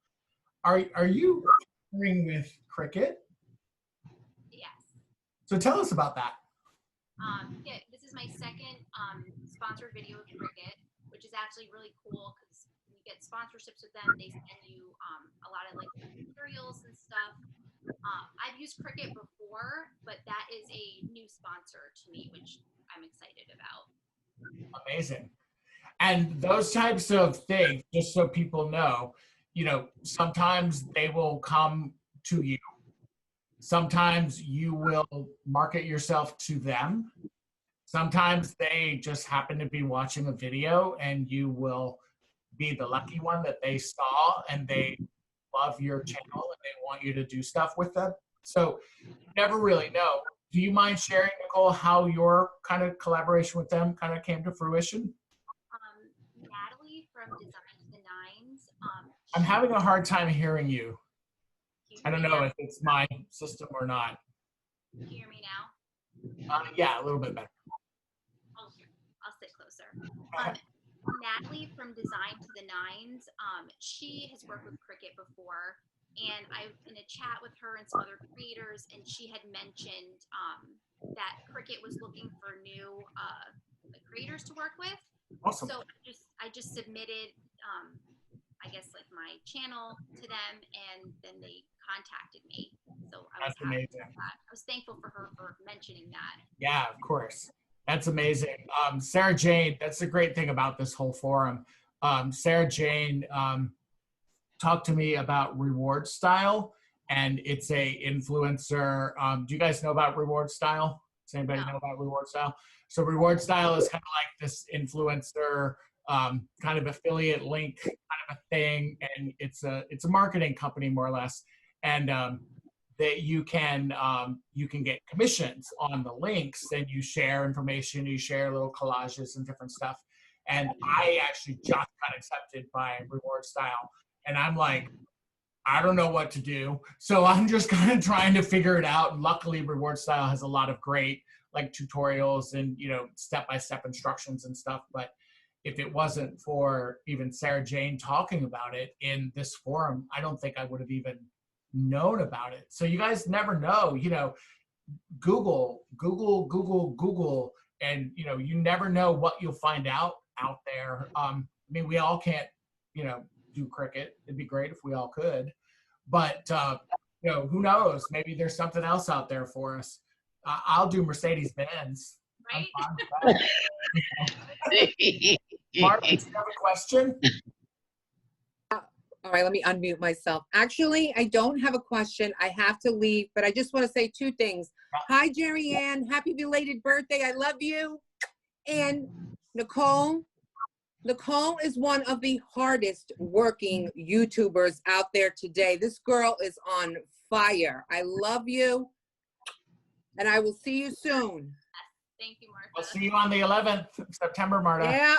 Are you partnering with Cricut? Yes. So tell us about that. Yeah, this is my second sponsored video with Cricut, which is actually really cool because you get sponsorships with them. They send you a lot of like materials and stuff. I've used Cricut before, but that is a new sponsor to me, which I'm excited about. Amazing. And those types of things, just so people know, you know, sometimes they will come to you. Sometimes you will market yourself to them. Sometimes they just happen to be watching a video and you will be the lucky one that they saw and they love your channel and they want you to do stuff with them. So you never really know. Do you mind sharing, Nicole, how your kind of collaboration with them kind of came to fruition? Natalie from Design to the Nines. I'm having a hard time hearing you. I don't know Can if it's my system or not. you hear me now? Yeah, a little bit better. I'll sit closer. Natalie from Design to the Nines, she has worked with Cricut before, and I was in a chat with her and some other creators, and she had mentioned that Cricut was looking for new creators to work with. Awesome. So I just submitted, I guess, like my channel to them, and then they contacted me. So I was That's amazing. I was thankful for her for mentioning that. Yeah, of course. That's amazing. Sarah Jane, that's the great thing about this whole forum. Sarah Jane talked to me about Reward Style, and it's a influencer. Do you guys know about Reward Style? Does anybody know about Reward Style? So Reward Style is kind of like this influencer kind of affiliate link kind of a thing, and it's a marketing company more or less, and that you can get commissions on the links, and you share information, you share little collages and different stuff. And I actually just got accepted by Reward Style, and I'm like, I don't know what to do. So I'm just kind of trying to figure it out. And luckily Reward Style has a lot of great like tutorials and, you know, step-by-step instructions and stuff. But if it wasn't for even Sarah Jane talking about it in this forum, I don't think I would have even known about it. So you guys never know, you know, Google, and, you know, you never know what you'll find out there. I mean, we all can't, you know, do Cricut. It'd be great if we all could, but you know, who knows? Maybe there's something else out there for us. I'll do Mercedes-Benz. Right? I'm fine with that. Mark, do you have a question? All right, let me unmute myself. Actually, I don't have a question. I have to leave, but I just want to say two things. Hi, Jerry Ann. Happy belated birthday. I love you. And Nicole is one of the hardest working YouTubers out there today. This girl is on fire. I love you. And I will see you soon. Thank you, Martha. I'll see you on the 11th of September, Marta. Yeah.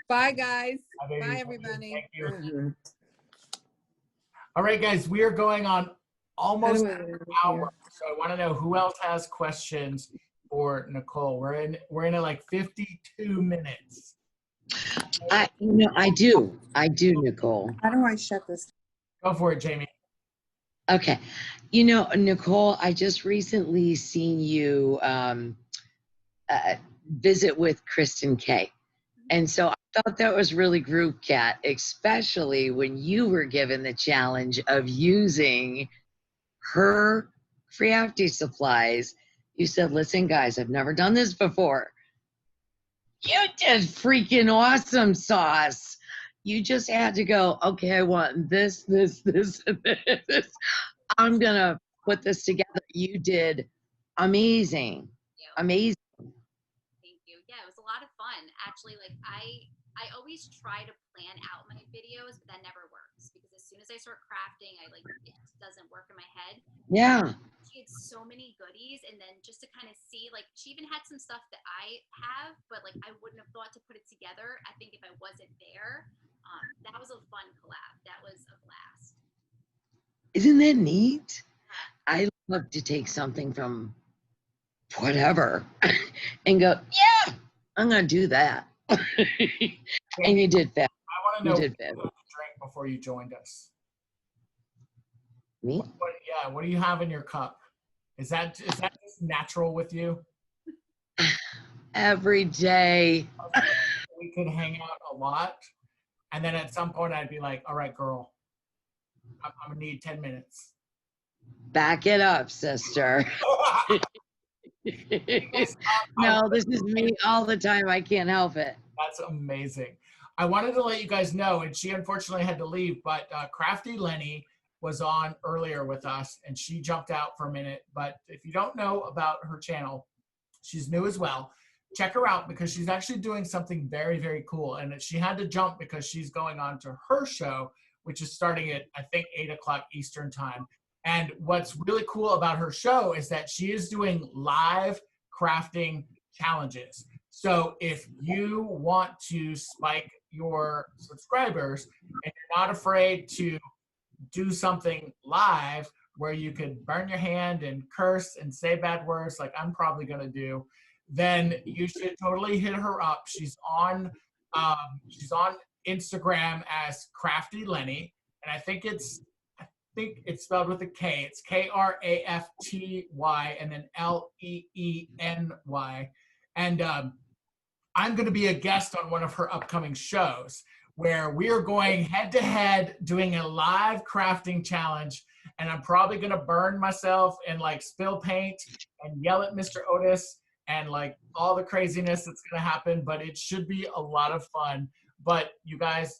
Bye, guys. Bye, Bye, everybody. Thank you. All right, guys, we are going on almost an hour. So I want to know who else has questions for Nicole. We're in at like 52 minutes. I do, Nicole. How do I shut this? Go for it, Jamie. Okay. Nicole, I just recently seen you visit with Kristen K. And so I thought that was really group cat, especially when you were given the challenge of using her Crafty supplies. You said, listen, guys, I've never done this before. You did freaking awesome, Sauce. You just had to go, okay, I want this, and this. I'm going to put this together. You did amazing. Amazing. Thank you. Yeah, it was a lot of fun. Actually, like I always try to plan out my videos, but that never works because as soon as I start crafting, it just doesn't work in my head. Yeah. She had so many goodies, and then just to kind of see, like, she even had some stuff that I have, but like I wouldn't have thought to put it together. I think if I wasn't there, that was a fun collab. That was a blast. Isn't that neat? I love to take something from whatever and go, yeah, I'm going to do that. And you did that. I want to know what you drank before you joined us. Me? What do you have in your cup? Is that just natural with you? Every day. We could hang out a lot. And then at some point I'd be like, all right, girl, I'm going to need 10 minutes. Back it up, sister. No, this is me all the time. I can't help it. That's amazing. I wanted to let you guys know, and she unfortunately had to leave, but Crafty Lenny was on earlier with us, and she jumped out for a minute. But if you don't know about her channel, she's new as well. Check her out because she's actually doing something very, very cool. And she had to jump because she's going on to her show, which is starting at, I think, 8 o'clock Eastern time. And what's really cool about her show is that she is doing live crafting challenges. So if you want to spike your subscribers and you're not afraid to do something live where you could burn your hand and curse and say bad words like I'm probably going to do, then you should totally hit her up. She's on Instagram as Crafty Lenny, and I think it's spelled with a K. It's Krafty and then Leeny. And I'm going to be a guest on one of her upcoming shows where we are going head to head doing a live crafting challenge. And I'm probably going to burn myself and like spill paint and yell at Mr. Otis and like all the craziness that's going to happen. But it should be a lot of fun. But you guys,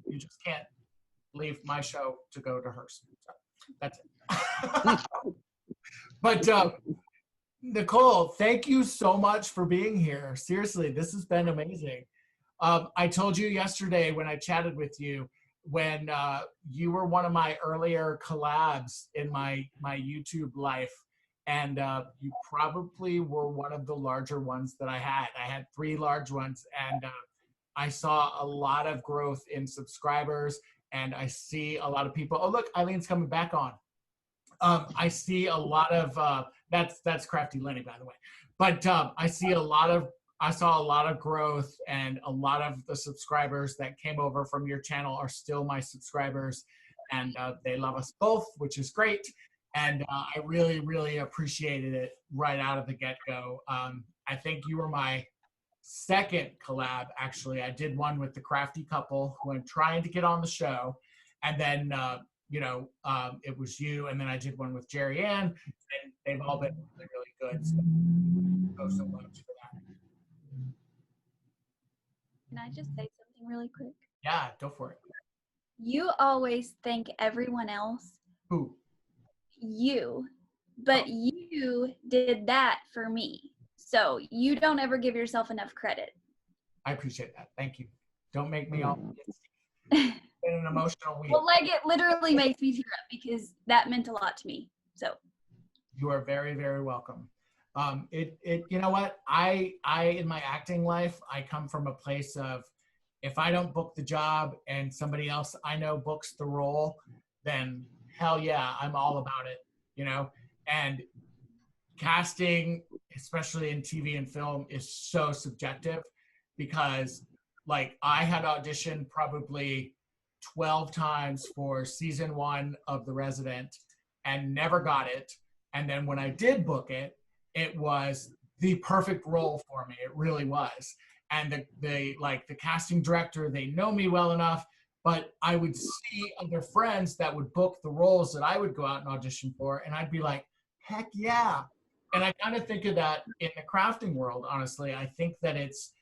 you just can't leave my show to go to hers. So that's it. But Nicole, thank you so much for being here. Seriously, this has been amazing. I told you yesterday when I chatted with you, when you were one of my earlier collabs in my YouTube life, and you probably were one of the larger ones that I had. I had 3 large ones, and I saw a lot of growth in subscribers, and I see a lot of people. Oh, look, Eileen's coming back on. I see a lot of that's Crafty Lenny, by the way. But I saw a lot of growth, and a lot of the subscribers that came over from your channel are still my subscribers, and they love us both, which is great. And I really, really appreciated it right out of the get-go. I think you were my second collab, actually. I did one with the Crafty couple who I'm trying to get on the show, and then it was you, and then I did one with Jerry Ann, and they've all been really, really good. So much for that. Can I just say something really quick? Yeah, go for it. You always thank everyone else. Who? You. But you did that for me. So you don't ever give yourself enough credit. I appreciate that. Thank you. Don't make me all in an emotional week. Well, like it literally makes me tear up because that meant a lot to me. So you are very, very welcome. You know what? I in my acting life, I come from a place of, if I don't book the job and somebody else I know books the role, then hell yeah, I'm all about it, you know? And casting, especially in TV and film, is so subjective because like I had auditioned probably 12 times for season 1 of The Resident and never got it. And then when I did book it, it was the perfect role for me. It really was. And the casting director, they know me well enough, but I would see other friends that would book the roles that I would go out and audition for, and I'd be like, heck yeah. And I kind of think of that in the crafting world, honestly. I think that it's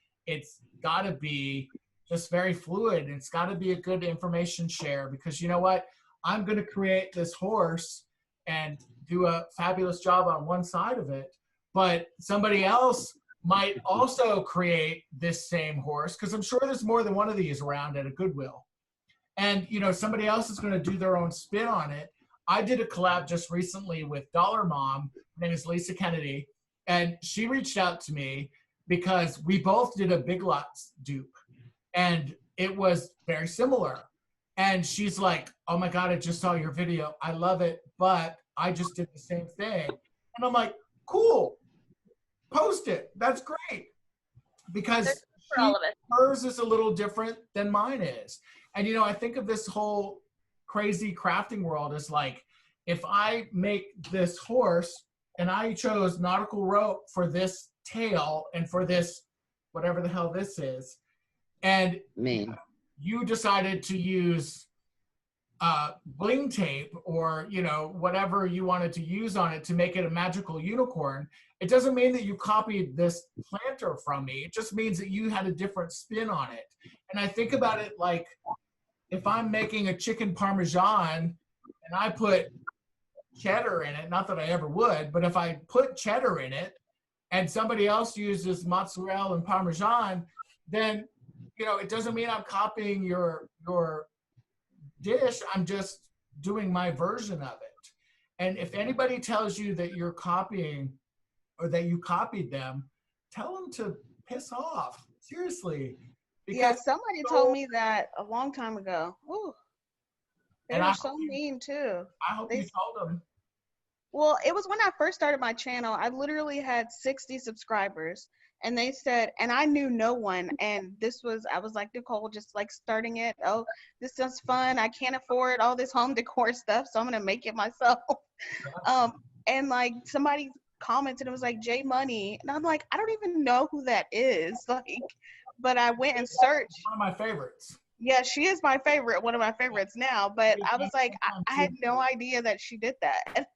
got to be just very fluid. It's got to be a good information share because you know what? I'm going to create this horse and do a fabulous job on one side of it, but somebody else might also create this same horse because I'm sure there's more than one of these around at a Goodwill. And, you know, somebody else is going to do their own spin on it. I did a collab just recently with Dollar Mom. Her name is Lisa Kennedy. And she reached out to me because we both did a Big Lots dupe. And it was very similar. And she's like, oh my God, I just saw your video. I love it, but I just did the same thing. And I'm like, cool, post it. That's great. Because for all of it. Hers is a little different than mine is. And, you know, I think of this whole crazy crafting world as like, if I make this horse and I chose nautical rope for this tail and for this, whatever the hell this is, and you decided to use bling tape or, you know, whatever you wanted to use on it to make it a magical unicorn, it doesn't mean that you copied this planter from me. It just means that you had a different spin on it. And I think about it like, if I'm making a chicken parmesan and I put cheddar in it, not that I ever would, but if I put cheddar in it and somebody else uses mozzarella and parmesan, then, you know, it doesn't mean I'm copying your dish. I'm just doing my version of it. And if anybody tells you that you're copying or that you copied them, tell them to piss off. Seriously. Because yeah, somebody told me that a long time ago. Ooh, they were so mean too. I hope you told them. Well, it was when I first started my channel. I literally had 60 subscribers. And they said, and I knew no one. And I was like, Nicole, just like starting it. Oh, this sounds fun. I can't afford all this home decor stuff, so I'm going to make it myself. And like somebody commented, it was like J Money. And I'm like, I don't even know who that is. Like, but I went and searched. One of my favorites. Yeah, she is my favorite, one of my favorites now. But I was like, I had no idea that she did that.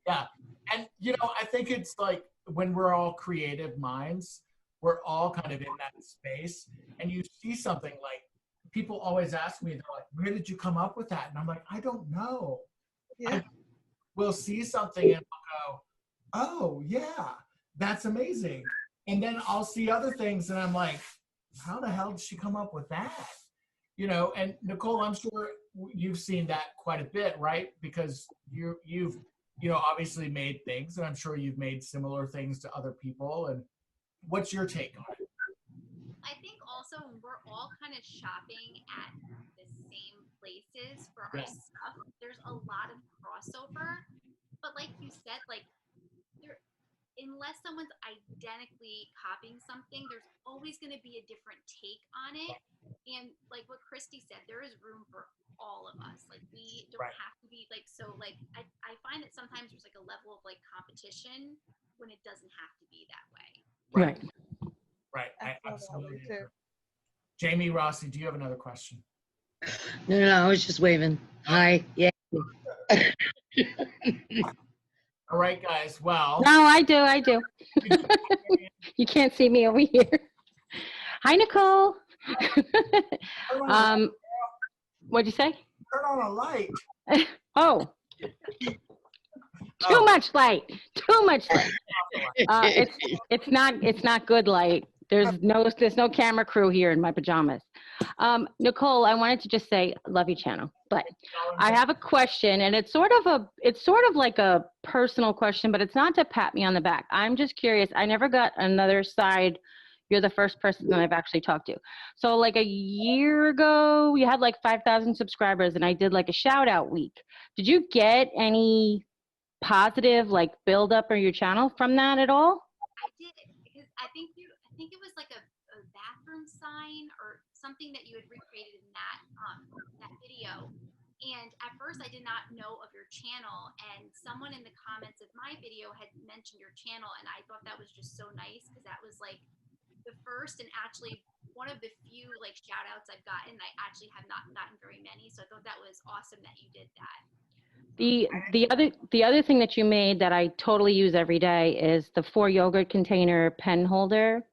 Yeah. And, you know, I think it's like when we're all creative minds, we're all kind of in that space. And you see something like, people always ask me, they're like, where did you come up with that? And I'm like, I don't know. Yeah. We'll see something and I'll go, oh, yeah, that's amazing. And then I'll see other things and I'm like, how the hell did she come up with that? You know, and Nicole, I'm sure you've seen that quite a bit, right? Because you've, you know, obviously made things, and I'm sure you've made similar things to other people. And what's your take on it? I think also we're all kind of shopping at the same places for our stuff. There's a lot of crossover, but like you said, like unless someone's identically copying something, there's always going to be a different take on it. And like what Christy said, there is room for all of us. Like we don't have to be like, so like I find that sometimes there's like a level of like competition when it doesn't have to be that way. Right. I absolutely agree. Jamie Rossi, do you have another question? No, I was just waving. Hi. Yeah. All right, guys. Well. No, I do. You can't see me over here. Hi, Nicole. What'd you say? Turn on a light. Oh, too much light. Too much light. It's not good light. There's no camera crew here in my pajamas. Nicole, I wanted to just say, love your channel, but I have a question, and it's sort of like a personal question, but it's not to pat me on the back. I'm just curious. I never got another side. You're the first person that I've actually talked to. So like a year ago, you had like 5,000 subscribers, and I did like a shout out week. Did you get any positive like build up on your channel from that at all? I did, because I think it was like a bathroom sign or something that you had recreated in that video. And at first I did not know of your channel, and someone in the comments of my video had mentioned your channel, and I thought that was just so nice, because that was like the first and actually one of the few like shout outs I've gotten. I actually have not gotten very many, so I thought that was awesome that you did that. The other thing that you made that I totally use every day is the 4 yogurt container pen holder.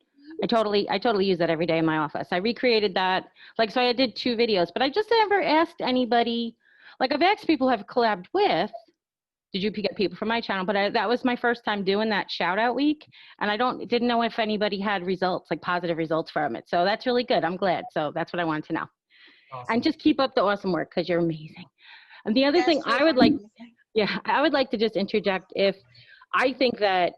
I totally use that every day in my office. I recreated that. Like, so I did 2 videos, but I just never asked anybody. Like, I've asked people who have collabed with, did you get people from my channel? But that was my first time doing that shout out week. And I didn't know if anybody had results, like positive results from it. So that's really good. I'm glad. So that's what I wanted to know. Awesome. And just keep up the awesome work, because you're amazing. And the other thing I would like to just interject, if I think that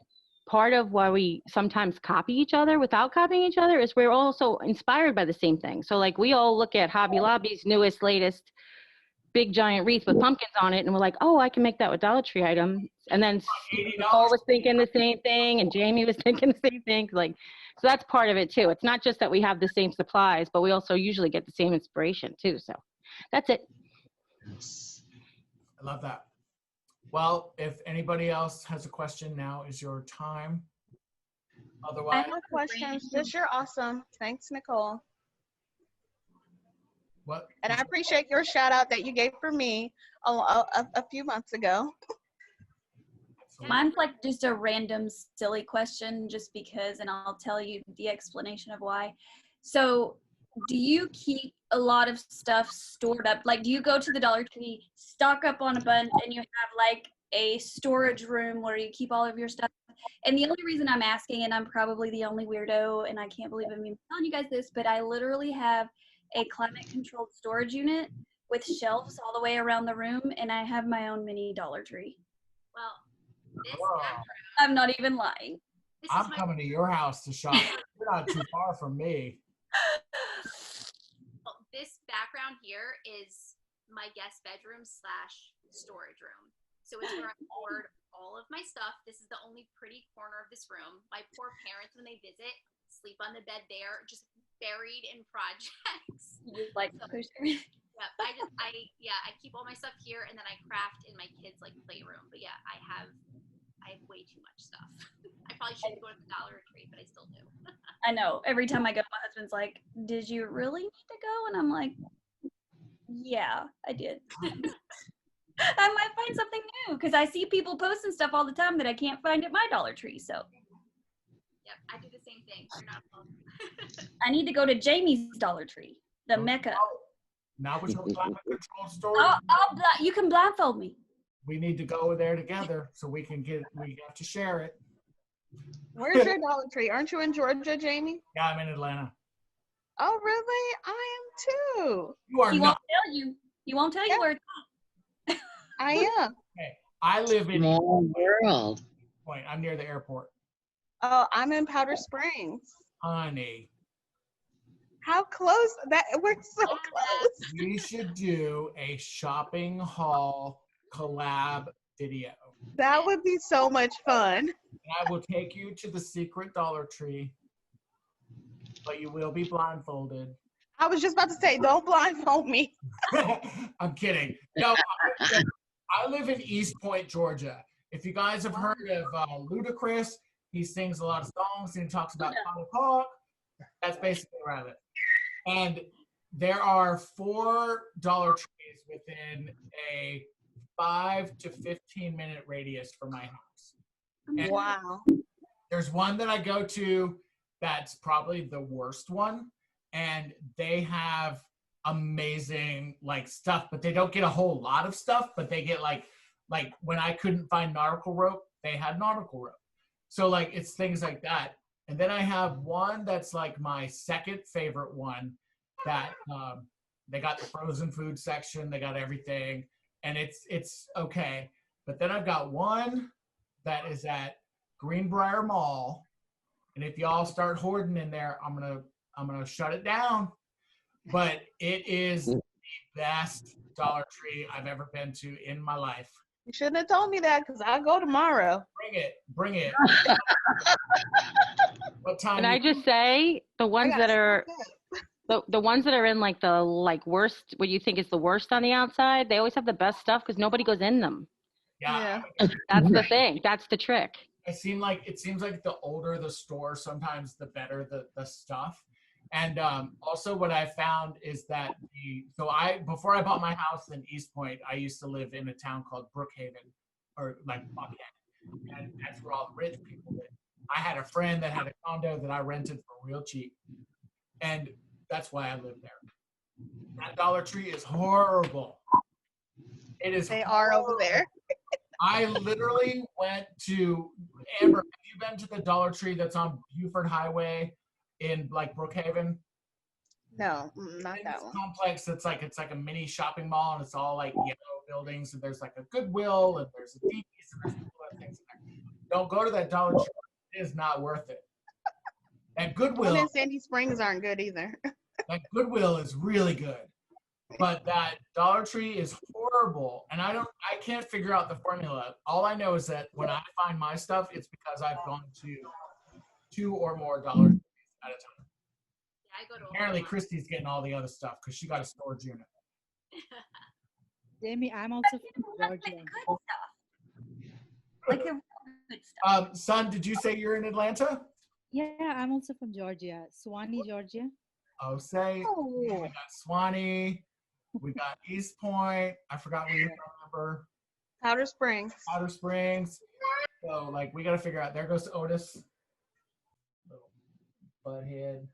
part of why we sometimes copy each other without copying each other is we're also inspired by the same thing. So like we all look at Hobby Lobby's newest, latest big giant wreath with pumpkins on it, and we're like, oh, I can make that with Dollar Tree items. And then Nicole was thinking the same thing, and Jamie was thinking the same thing. Like, so that's part of it too. It's not just that we have the same supplies, but we also usually get the same inspiration too. So that's it. I love that. Well, if anybody else has a question, now is your time. Otherwise, I have questions. Just you're awesome. Thanks, Nicole. What? And I appreciate your shout out that you gave for me a few months ago. Mine's like just a random silly question, just because, and I'll tell you the explanation of why. So do you keep a lot of stuff stored up? Like, do you go to the Dollar Tree, stock up on a bunch, and you have like a storage room where you keep all of your stuff? And the only reason I'm asking, and I'm probably the only weirdo, and I can't believe I'm even telling you guys this, but I literally have a climate controlled storage unit with shelves all the way around the room, and I have my own mini Dollar Tree. Well, this I'm not even lying. I'm coming to your house to shop. You're not too far from me. Well, this background here is my guest bedroom / storage room. So it's where I hoard all of my stuff. This is the only pretty corner of this room. My poor parents, when they visit, sleep on the bed there, just buried in projects. You just like push everything. Yeah, I keep all my stuff here, and then I craft in my kids' like playroom. But yeah, I have way too much stuff. I probably shouldn't go to the Dollar Tree, but I still do. I know. Every time I go, my husband's like, "Did you really need to go?" And I'm like, "Yeah, I did." I might find something new, because I see people posting stuff all the time that I can't find at my Dollar Tree. So. Yep, I do the same thing. You're not alone. I need to go to Jamie's Dollar Tree, the Mecca. Now with your climate control storage, you can blindfold me. We need to go there together so we have to share it. Where's your Dollar Tree? Aren't you in Georgia, Jamie? Yeah, I'm in Atlanta. Oh, really? I am too. You are He not. won't tell you. He won't tell you where it's at. I am. Okay. I live in Small world. Point. I'm near the airport. Oh, I'm in Powder Springs. Honey. How close? We're so close. We should do a shopping haul collab video. That would be so much fun. And I will take you to the secret Dollar Tree, but you will be blindfolded. I was just about to say, don't blindfold me. I'm kidding. No, I live in East Point, Georgia. If you guys have heard of Ludacris, he sings a lot of songs and he talks about talk. That's basically where I live. And there are 4 Dollar Trees within a 5 to 15 minute radius from my house. And wow. There's one that I go to that's probably the worst one. and they have amazing like stuff, but they don't get a whole lot of stuff, but they get like when I couldn't find nautical rope, they had nautical rope. So like it's things like that. And then I have one that's like my second favorite one that they got the frozen food section, they got everything, and it's okay. But then I've got one that is at Greenbrier Mall, and if y'all start hoarding in there, I'm gonna shut it down. But it is the best Dollar Tree I've ever been to in my life. You shouldn't have told me that because I'll go tomorrow. Bring it. What time? Can I just say the ones that are the ones that are in like the worst, what you think is the worst on the outside, they always have the best stuff because nobody goes in them. Yeah. That's the thing. That's the trick. It seems like the older the store, sometimes the better the stuff. And also what I found is that before I bought my house in East Point, I used to live in a town called Brookhaven, or like Buckhead, and that's where all the rich people live. I had a friend that had a condo that I rented for real cheap, and that's why I lived there. That Dollar Tree is horrible. It is. They are over there. I literally went to Amber. Have you been to the Dollar Tree that's on Buford Highway in like Brookhaven? No, not that one. Complex. It's like a mini shopping mall, and it's all like yellow buildings. And there's like a Goodwill, and there's a Deepies, and there's other things in there. Don't go to that Dollar Tree. It is not worth it. That Goodwill. And Sandy Springs aren't good either. That Goodwill is really good, but that Dollar Tree is horrible, and I can't figure out the formula. All I know is that when I find my stuff, it's because I've gone to 2 or more Dollar Trees at a time. Yeah, I go to Apparently, Christy's getting all the other stuff because she got a storage unit. Jamie, I'm also from Georgia. Like the good stuff. Son, did you say you're in Atlanta? Yeah, I'm also from Georgia, Swanee, Georgia. Oh, say we got Swanee, we got East Point. I forgot where you remember. Powder Springs. Powder Springs. So like we got to figure out. There goes Otis. Little butthead.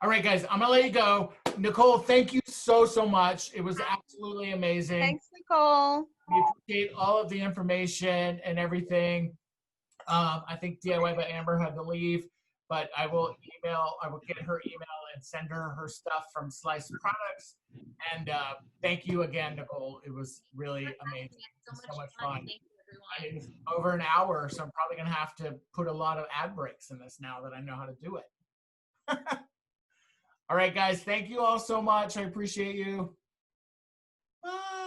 All right, guys, I'm gonna let you go. Nicole, thank you so much. It was absolutely amazing. Thanks, Nicole. We appreciate all of the information and everything. I think DIY by Amber had to leave, but I will get her email and send her stuff from Slice Products. And thank you again, Nicole. It was really amazing. It was so much fun. Thank you, everyone. It's over an hour, so I'm probably gonna have to put a lot of ad breaks in this now that I know how to do it. All right, guys, thank you all so much. I appreciate you. Bye.